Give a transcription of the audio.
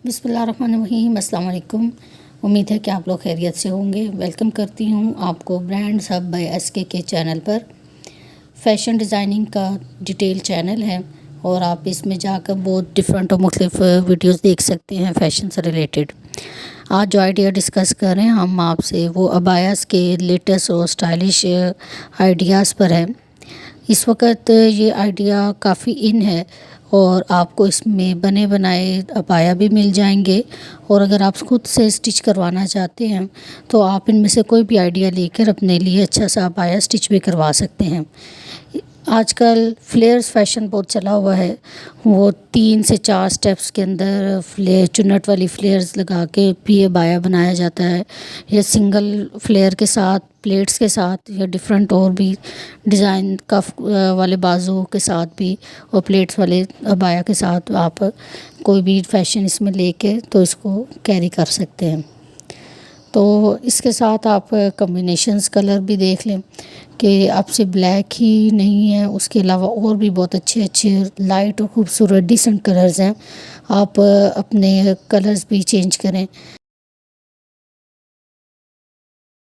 बिस्मिल्लाहिर्रहमानिर्रहीम। अस्सलाम वालेकुम। उम्मीद है कि आप लोग खैरियत से होंगे। वेलकम करती हूँ आपको ब्रांड्स हब बाय एसके के चैनल पर। फ़ैशन डिज़ाइनिंग का डिटेल चैनल है और आप इसमें जाकर बहुत डिफरेंट और मुख्तलिफ वीडियोस देख सकते हैं फ़ैशन से रिलेटेड। आज जो आइडिया डिस्कस कर रहे हैं हम आपसे वो अबायास के लेटेस्ट और स्टाइलिश आइडियाज़ पर है। इस वक्त ये आइडिया काफ़ी इन है और आपको इसमें बने बनाए अबाया भी मिल जाएंगे, और अगर आप खुद से स्टिच करवाना चाहते हैं तो आप इनमें से कोई भी आइडिया लेकर अपने लिए अच्छा सा अबाया स्टिच भी करवा सकते हैं। आजकल फ्लेयर्स फ़ैशन बहुत चला हुआ है, वो 3 से 4 स्टेप्स के अंदर चुन्नट वाली फ्लेयर्स लगा के भी अबाया बनाया जाता है, या सिंगल फ्लेयर के साथ प्लेट्स के साथ, या डिफरेंट और भी डिज़ाइन कफ वाले बाजू के साथ भी और प्लेट्स वाले अबाया के साथ आप कोई भी फ़ैशन इसमें लेके तो इसको कैरी कर सकते हैं। तो इसके साथ आप कॉम्बिनेशंस कलर भी देख लें कि आपसे ब्लैक ही नहीं है, उसके अलावा और भी बहुत अच्छे अच्छे लाइट और खूबसूरत डिसेंट कलर्स हैं। आप अपने कलर्स भी चेंज करें।